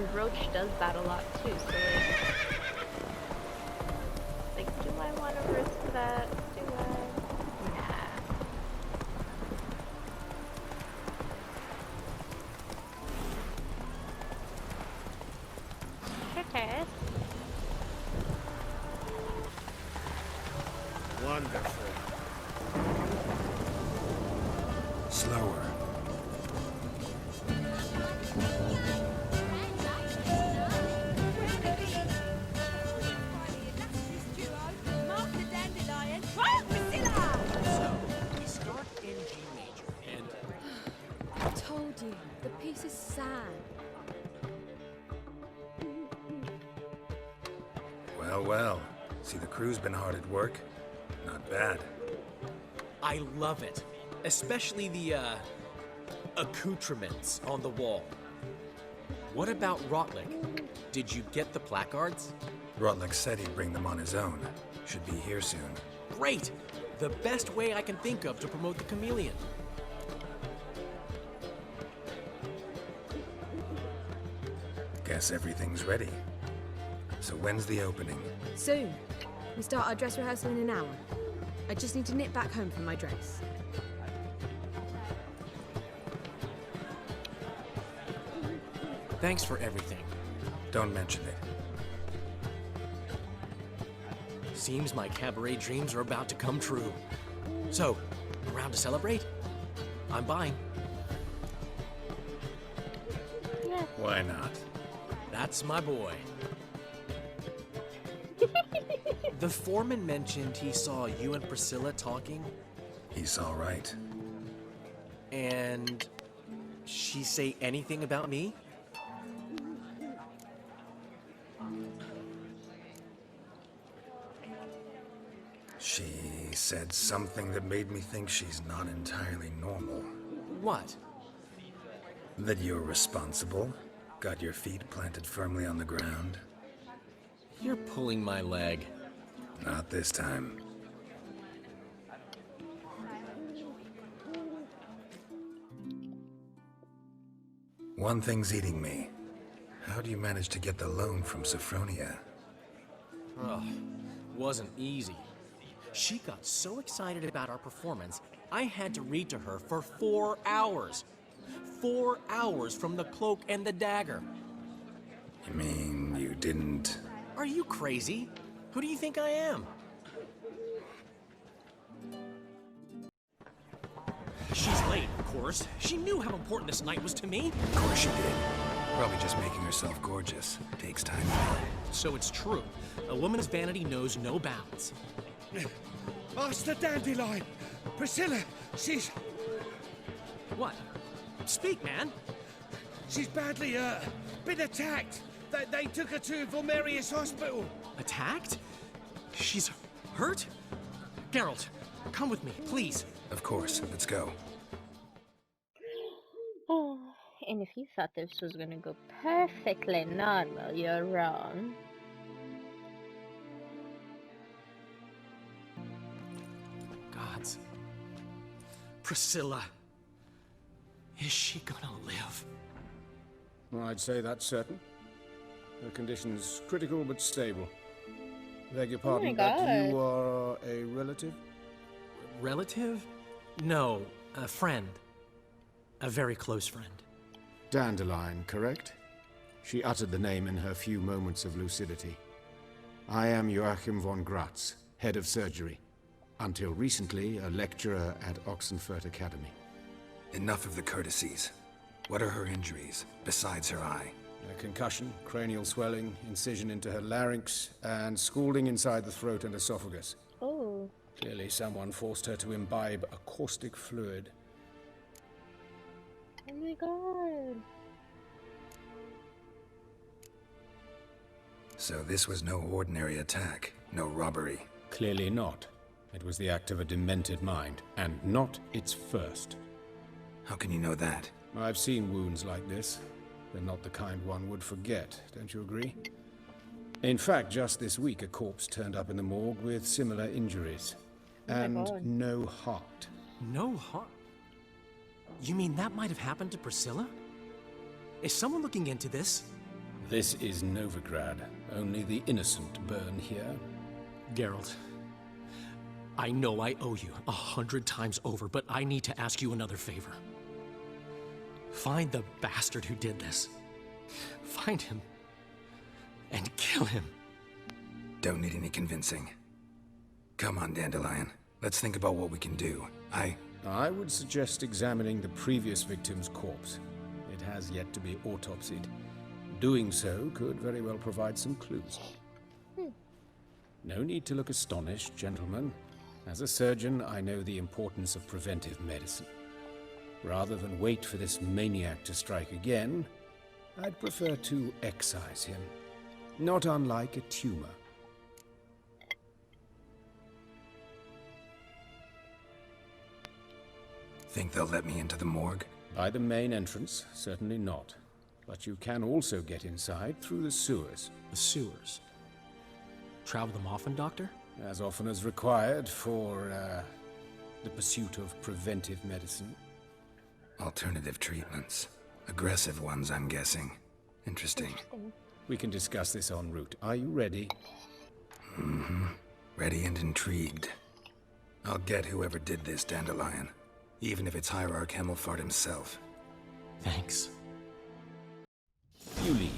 mean, Roach does that a lot too, so like, do I want to risk that? Do I? Nah. Sure, Tess. Wonderful. Slower. The piece is sad. Well, well. See, the crew's been hard at work. Not bad. I love it. Especially the, accoutrements on the wall. What about Rotlick? Did you get the placards? Rotlick said he'd bring them on his own. Should be here soon. Great! The best way I can think of to promote the chameleon. Guess everything's ready. So when's the opening? Soon. We start our dress rehearsal in an hour. I just need to nip back home for my dress. Thanks for everything. Don't mention it. Seems my cabaret dreams are about to come true. So, around to celebrate? I'm buying. Yeah. Why not? That's my boy. The foreman mentioned he saw you and Priscilla talking. He's all right. And she say anything about me? She said something that made me think she's not entirely normal. What? That you're responsible, got your feet planted firmly on the ground. You're pulling my leg. Not this time. One thing's eating me. How do you manage to get the loan from Sophronia? Ugh, wasn't easy. She got so excited about our performance, I had to read to her for 4 hours. 4 hours from the cloak and the dagger. You mean you didn't... Are you crazy? Who do you think I am? She's late, of course. She knew how important this night was to me. Of course she did. Probably just making herself gorgeous. Takes time. So it's true. A woman's vanity knows no bounds. Master Dandelion! Priscilla, she's... What? Speak, man. She's badly, been attacked. They took her to Vulmerius Hospital. Attacked? She's hurt? Geralt, come with me, please. Of course. Let's go. Oh, and if you thought this was gonna go perfectly normal, you're wrong. Gods. Priscilla. Is she gonna live? I'd say that's certain. Her condition's critical but stable. Beg your pardon, but you are a relative? Relative? No, a friend. A very close friend. Dandelion, correct? She uttered the name in her few moments of lucidity. I am Joachim von Gratz, head of surgery. Until recently, a lecturer at Oxenfurt Academy. Enough of the courtesies. What are her injuries, besides her eye? A concussion, cranial swelling, incision into her larynx, and scalding inside the throat and esophagus. Oh. Clearly someone forced her to imbibe a caustic fluid. Oh my god. So this was no ordinary attack, no robbery. Clearly not. It was the act of a demented mind, and not its first. How can you know that? I've seen wounds like this. They're not the kind one would forget, don't you agree? In fact, just this week a corpse turned up in the morgue with similar injuries. And no heart. No heart? You mean that might have happened to Priscilla? Is someone looking into this? This is Novigrad. Only the innocent burn here. Geralt, I know I owe you 100 times over, but I need to ask you another favor. Find the bastard who did this. Find him and kill him. Don't need any convincing. Come on, Dandelion. Let's think about what we can do. I would suggest examining the previous victim's corpse. It has yet to be autopsied. Doing so could very well provide some clues. No need to look astonished, gentlemen. As a surgeon, I know the importance of preventive medicine. Rather than wait for this maniac to strike again, I'd prefer to excise him. Not unlike a tumor. Think they'll let me into the morgue? By the main entrance, certainly not. But you can also get inside through the sewers. The sewers. Travel them often, Doctor? As often as required for, the pursuit of preventive medicine. Alternative treatments. Aggressive ones, I'm guessing. Interesting. We can discuss this en route. Are you ready? Mm-hmm. Ready and intrigued. I'll get whoever did this, Dandelion. Even if it's Hierarch Hemmelfart himself. Thanks. You lead.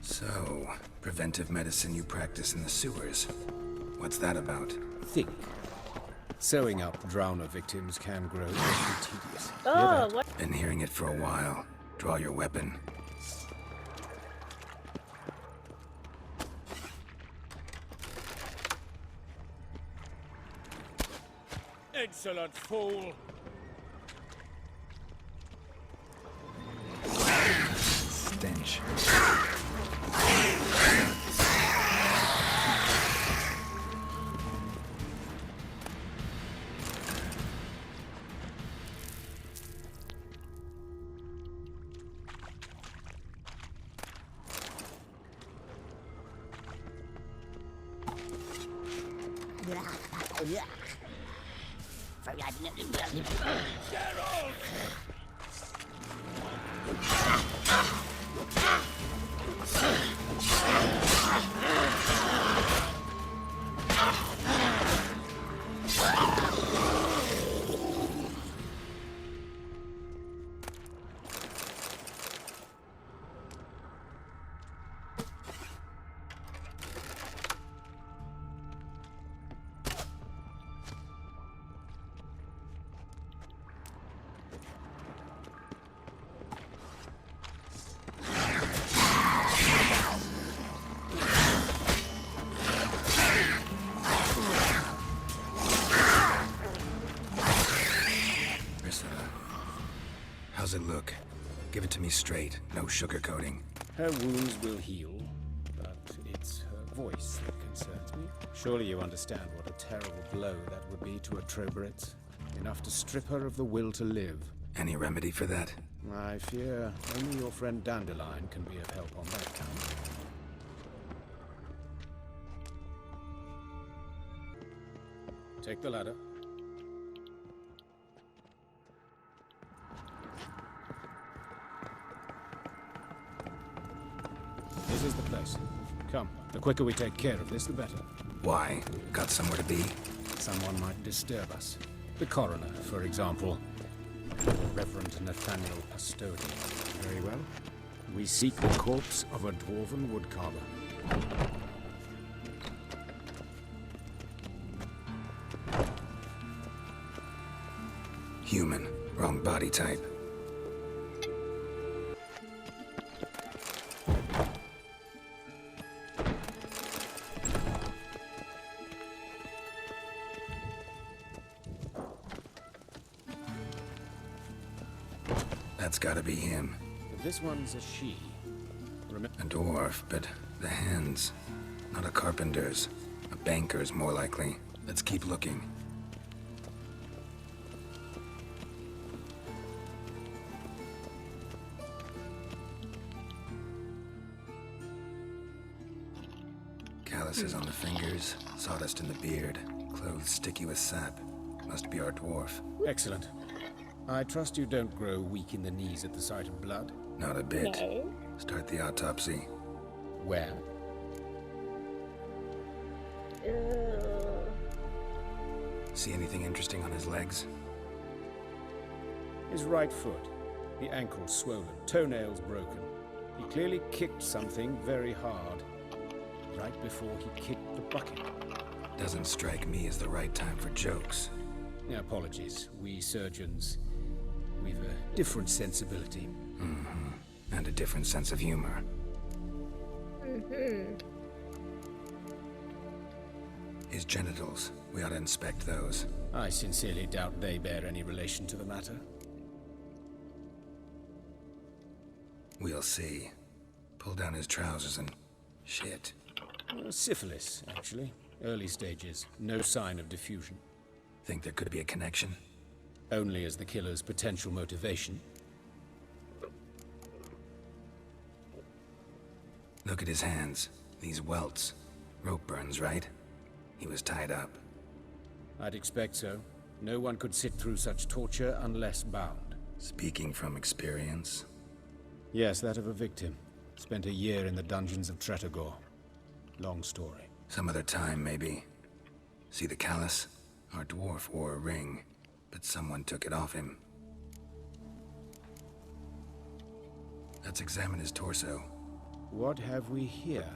So, preventive medicine you practice in the sewers. What's that about? Think. Sewing up drowner victims can grow very tedious. Oh, what? Been hearing it for a while. Draw your weapon. Insolent fool! Stench. Priscilla, how's it look? Give it to me straight, no sugarcoating. Her wounds will heal, but it's her voice that concerns me. Surely you understand what a terrible blow that would be to a Troberet. Enough to strip her of the will to live. Any remedy for that? I fear only your friend Dandelion can be of help on that count. Take the ladder. This is the place. Come, the quicker we take care of this, the better. Why? Got somewhere to be? Someone might disturb us. The coroner, for example. Reverend Nathaniel Pastodi. Very well. We seek the corpse of a dwarven woodcarver. Human. Wrong body type. That's gotta be him. But this one's a she. A dwarf, but the hands. Not a carpenter's. A banker's, more likely. Let's keep looking. Calluses on the fingers, sawdust in the beard, clothes sticky with sap. Must be our dwarf. Excellent. I trust you don't grow weak in the knees at the sight of blood. Not a bit. No. Start the autopsy. Where? See anything interesting on his legs? His right foot. The ankle swollen, toenails broken. He clearly kicked something very hard. Right before he kicked the bucket. Doesn't strike me as the right time for jokes. Apologies. We surgeons, we've a different sensibility. Mm-hmm. And a different sense of humor. Mm-hmm. His genitals. We ought to inspect those. I sincerely doubt they bear any relation to the matter. We'll see. Pull down his trousers and... shit. Syphilis, actually. Early stages. No sign of diffusion. Think there could be a connection? Only as the killer's potential motivation. Look at his hands. These welts. Rope burns, right? He was tied up. I'd expect so. No one could sit through such torture unless bound. Speaking from experience? Yes, that of a victim. Spent a year in the dungeons of Tretogor. Long story. Some other time, maybe. See the callus? Our dwarf wore a ring, but someone took it off him. Let's examine his torso. What have we here?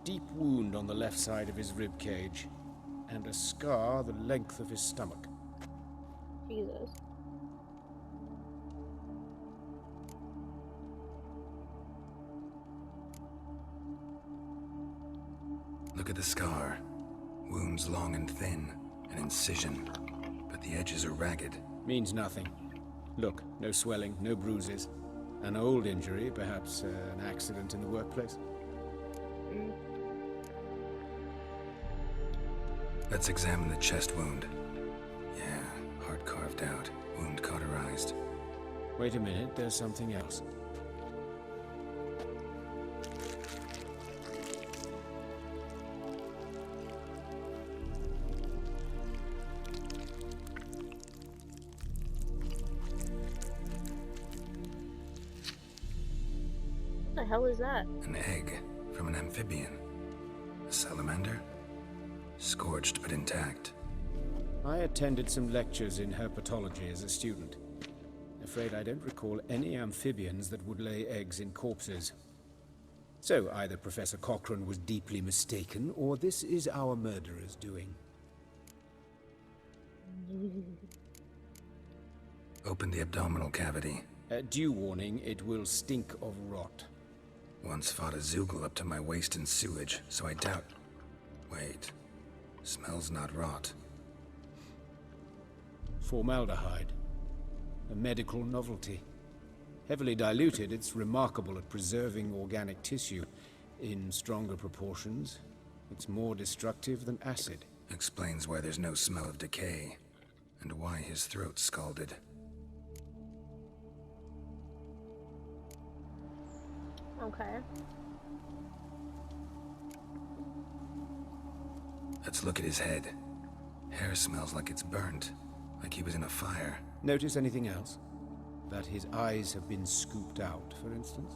Deep wound on the left side of his rib cage, and a scar the length of his stomach. Jesus. Look at the scar. Wounds long and thin, an incision, but the edges are ragged. Means nothing. Look, no swelling, no bruises. An old injury, perhaps an accident in the workplace. Let's examine the chest wound. Yeah, heart carved out, wound cauterized. Wait a minute, there's something else. What the hell is that? An egg from an amphibian. A salamander? Scorched but intact. I attended some lectures in herpetology as a student. Afraid I don't recall any amphibians that would lay eggs in corpses. So either Professor Cochrane was deeply mistaken, or this is our murderer's doing. Open the abdominal cavity. Due warning, it will stink of rot. Once fought a Zoogle up to my waist in sewage, so I doubt... Wait. Smells not rot. Formaldehyde. A medical novelty. Heavily diluted, it's remarkable at preserving organic tissue. In stronger proportions, it's more destructive than acid. Explains why there's no smell of decay, and why his throat's scalded. Okay. Let's look at his head. Hair smells like it's burnt, like he was in a fire. Notice anything else? That his eyes have been scooped out, for instance?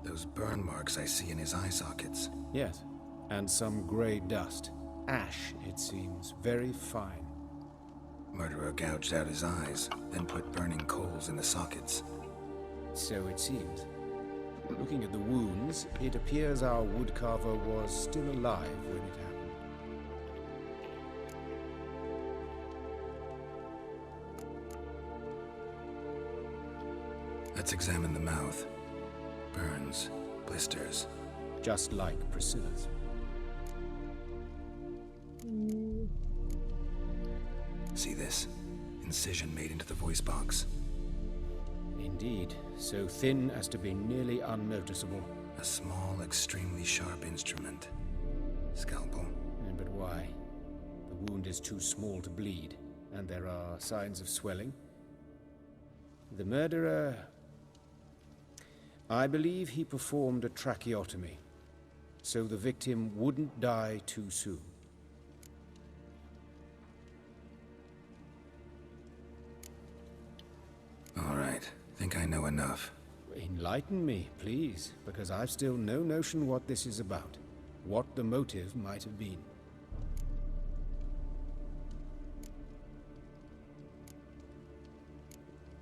Those burn marks I see in his eye sockets. Yes. And some grey dust. Ash, it seems. Very fine. Murderer gouged out his eyes, then put burning coals in the sockets. So it seems. Looking at the wounds, it appears our woodcarver was still alive when it happened. Let's examine the mouth. Burns, blisters. Just like Priscilla's. See this? Incision made into the voice box. Indeed, so thin as to be nearly unnoticeable. A small, extremely sharp instrument. Scalpel. But why? The wound is too small to bleed, and there are signs of swelling. The murderer... I believe he performed a tracheotomy. so the victim wouldn't die too soon. All right, think I know enough. Enlighten me, please, because I've still no notion what this is about. What the motive might have been.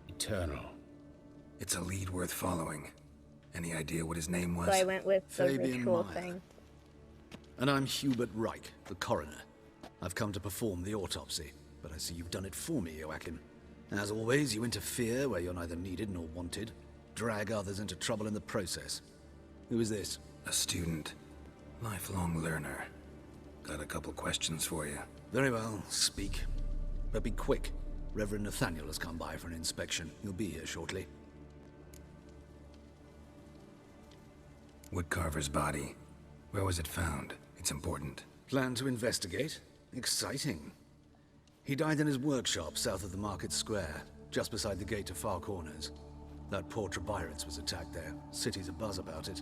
Eternal. It's a lead worth following. Any idea what his name was? So I went with the Fabian ritual Meyer. thing. And I'm Hubert Reich, the coroner. I've come to perform the autopsy, but I see you've done it for me, Joachim. As always, you interfere where you're neither needed nor wanted. Drag others into trouble in the process. Who is this? A student. Lifelong learner. Got a couple questions for you. Very well, speak. But be quick. Reverend Nathaniel has come by for an inspection. He'll be here shortly. Woodcarver's body. Where was it found? It's important. Plan to investigate? Exciting. He died in his workshop south of the market square, just beside the gate to Far Corners. That poor Trebirets was attacked there. City's abuzz about it.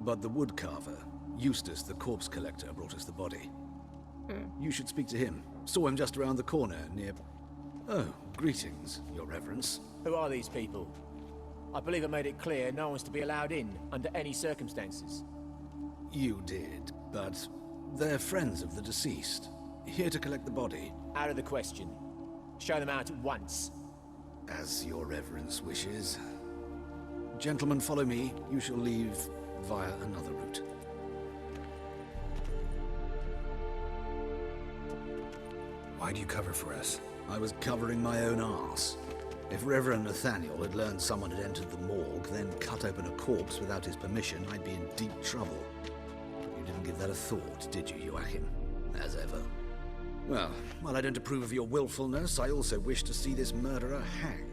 But the woodcarver, Eustace the corpse collector, brought us the body. You should speak to him. Saw him just around the corner near... Oh, greetings, your reverence. Who are these people? I believe I made it clear no one's to be allowed in under any circumstances. You did, but they're friends of the deceased. Here to collect the body. Out of the question. Show them out at once. As your reverence wishes. Gentlemen, follow me. You shall leave via another route. Why'd you cover for us? I was covering my own arse. If Reverend Nathaniel had learned someone had entered the morgue, then cut open a corpse without his permission, I'd be in deep trouble. You didn't give that a thought, did you, Joachim? As ever. Well, while I don't approve of your willfulness, I also wish to see this murderer hang.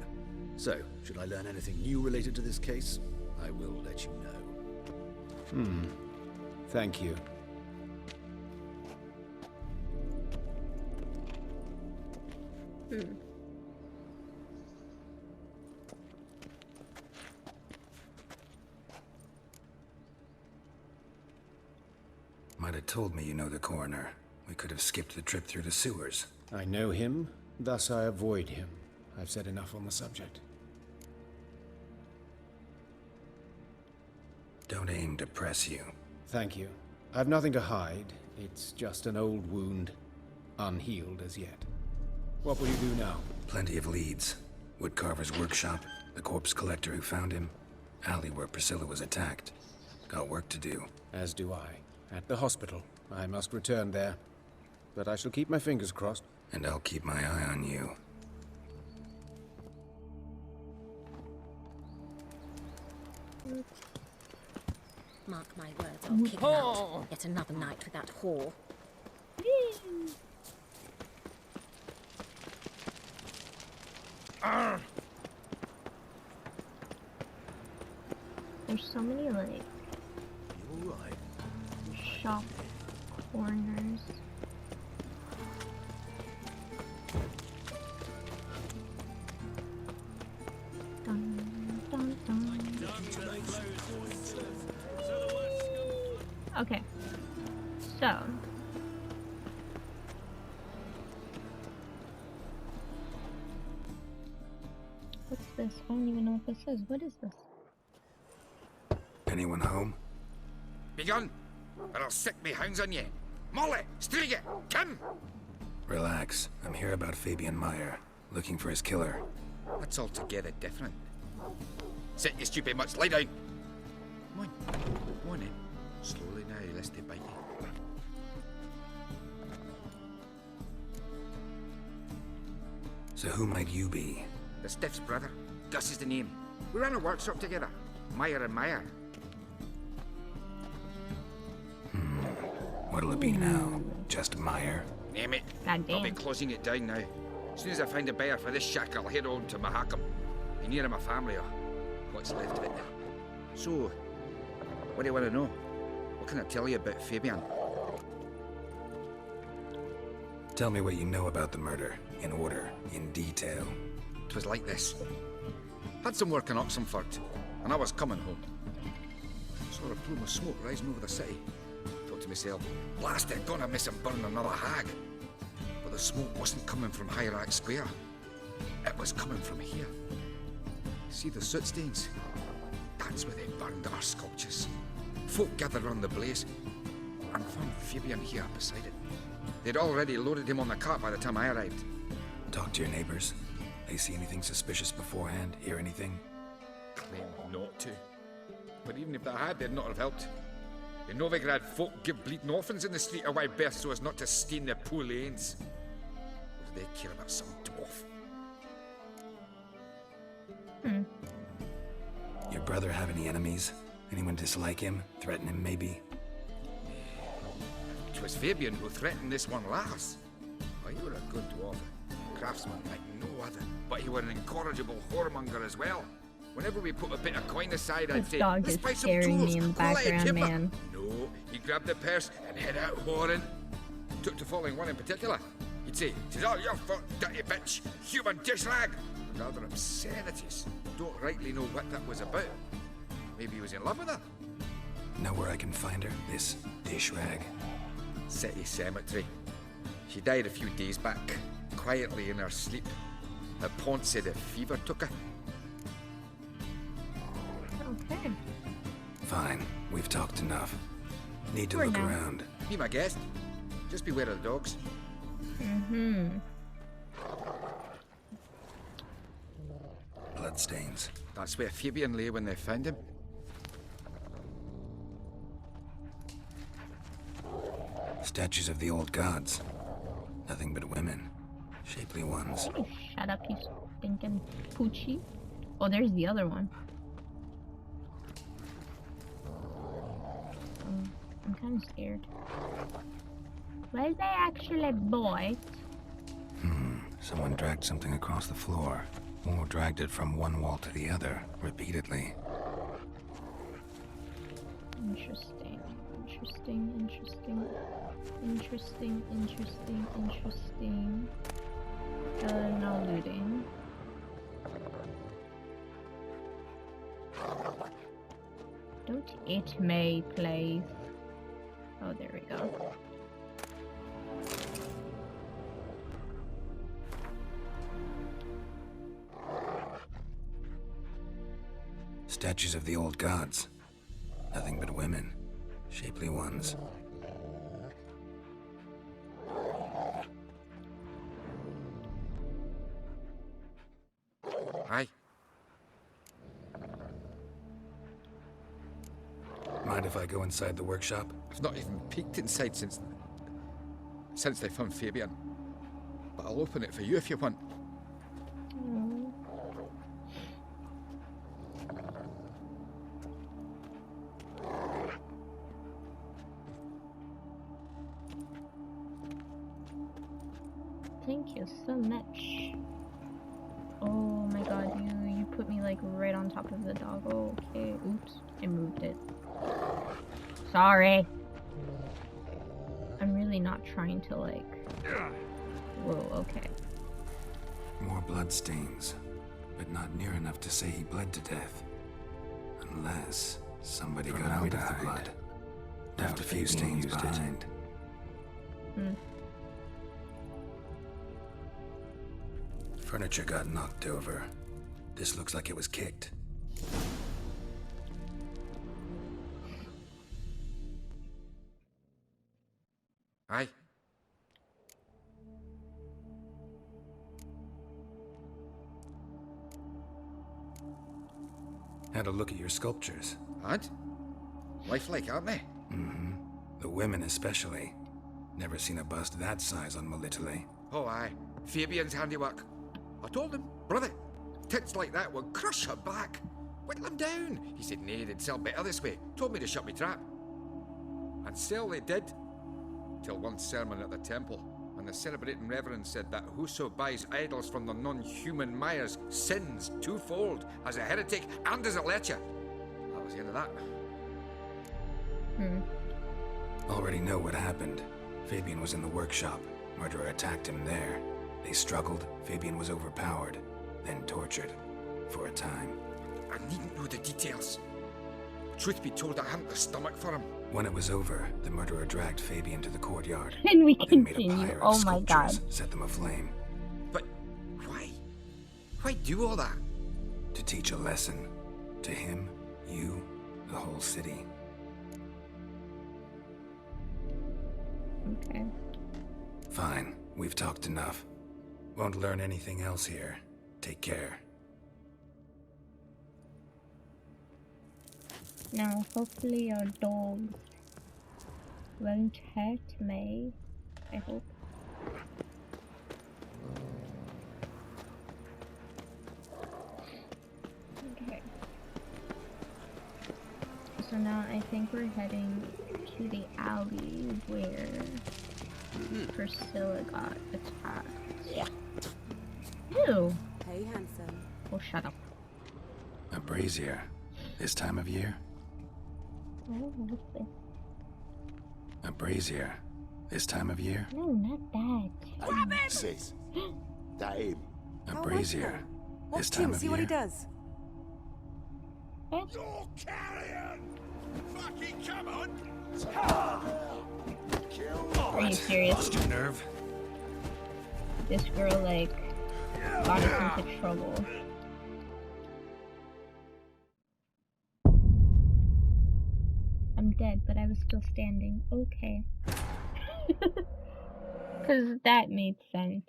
So, should I learn anything new related to this case, I will let you know. Thank you. Might have told me you know the coroner. We could have skipped the trip through the sewers. I know him, thus I avoid him. I've said enough on the subject. Don't aim to press you. Thank you. I've nothing to hide. It's just an old wound, unhealed as yet. What will you do now? Plenty of leads. Woodcarver's workshop, the corpse collector who found him, alley where Priscilla was attacked. Got work to do. As do I. At the hospital. I must return there. But I shall keep my fingers crossed. And I'll keep my eye on you. Mark my words, I'll kick him out. Yet another night with that whore. There's so many like You all right? shop corners. Dun, dun, dun. Okay, so what's this? I don't even know what this is. What is this? Anyone home? Begun, or I'll sick me hounds on you. Molly, Striga, come! Relax. I'm here about Fabian Meyer. Looking for his killer. That's altogether different. Sit, you stupid mutts, lie down. Come on in. Slowly now, lest they bite you. So who might you be? The Stiff's brother. Gus is the name. We ran a workshop together. Meyer and Meyer. What'll it be now? Just Meyer? Name it. God I'll be damn. closing it down now. As soon as I find a buyer for this shack, I'll head on to Mahakam. Be near my family or what's left of it there. So, what do you want to know? What can I tell you about Fabian? Tell me what you know about the murder. In order. In detail. 'Twas like this. Had some work in Oxenford, and I was coming home. Saw a plume of smoke rising over the city. to myself, blast it, gonna miss him burn another hag. But the smoke wasn't coming from Hierarch Square. It was coming from here. See the soot stains? That's where they burned our sculptures. Folk gathered round the blaze and found Fabian here beside it. They'd already loaded him on the cart by the time I arrived. Talk to your neighbors. They see anything suspicious beforehand? Hear anything? Claim not to. But even if they had, they'd not have helped. In Novigrad, folk give bleeding orphans in the street a wide berth so as not to stain their poor lanes. What do they care about some dwarf? Your brother have any enemies? Anyone dislike him? Threaten him, maybe? 'Twas Fabian who threatened this one last. Oh, you were a good dwarf. Craftsman like no other. But you were an incorrigible whoremonger as well. Whenever we put a bit of coin aside, I'd This say, dog let's is buy some scaring tools. me in the Call it a background, timber." man. No, he grabbed the purse and head out whoring. Took to following one in particular. He'd say, "'Tis all your fault, dirty bitch, human dish rag," and other obscenities. Don't rightly know what that was about. Maybe he was in love with her. Know where I can find her? This dish rag? City cemetery. She died a few days back, quietly in her sleep. Her pont said a fever took her. Okay. Fine. We've talked enough. Need to For look now. around. Be my guest. Just beware of the dogs. Bloodstains. That's where Fabian lay when they found him. Statues of the old gods. Nothing but women. Shapely ones. Can you shut up, you stinking poochie? Oh, there's the other one. I'm kind of scared. Well, they actually boys. Someone dragged something across the floor. Or dragged it from one wall to the other, repeatedly. Interesting. Interesting. Interesting. Interesting. Interesting. Interesting. No looting. Don't eat me, please. Oh, there we go. Statues of the old gods. Nothing but women. Shapely ones. Aye. Mind if I go inside the workshop? I've not even peeked inside since they found Fabian. But I'll open it for you if you want. Thank you so much. Oh my god, you put me like right on top of the doggo. Okay, oops, I moved it. Sorry. I'm really not trying to like... Whoa, okay. More bloodstains. But not near enough to say he bled to death. Unless somebody got rid of the blood. Left a few stains behind. Furniture got knocked over. This looks like it was kicked. Aye. Had a look at your sculptures. And? Lifelike, aren't they? The women especially. Never seen a bust that size on Melitele. Oh, aye. Fabian's handiwork. I told him, brother, tits like that will crush her back. Whittle him down. He said, nay, they'd sell better this way. Told me to shut me trap. And sell they did. Till one sermon at the temple, and the celebrating reverend said that whoso buys idols from the non-human Myers sins twofold, as a heretic and as a lecher. That was the end of that. Already know what happened. Fabian was in the workshop. Murderer attacked him there. They struggled. Fabian was overpowered, then tortured. For a time. I needn't know the details. Truth be told, I hadn't the stomach for him. When it was over, the murderer dragged Fabian to the courtyard. And we Then made a continue. pyre of Oh my sculptures, god. set them aflame. But why? Why do all that? To teach a lesson. To him, you, the whole city. Okay. Fine, we've talked enough. Won't learn anything else here. Take care. Now, hopefully your dogs won't hurt me. I hope. Okay. So now I think we're heading to the alley where Priscilla got attacked. Yeah. Ew. Hey, handsome. Oh, shut up. A brazier. This time of year? Oh, what's this? A brazier. This time of year? No, not that. Sis. That him. A brazier. This Watch time him, of see what he year? does. What? You're carrion! Fucking come on! Are you serious? Lost your nerve? This girl, like, got us into trouble. I'm dead, but I was still standing. Okay. Because that made sense.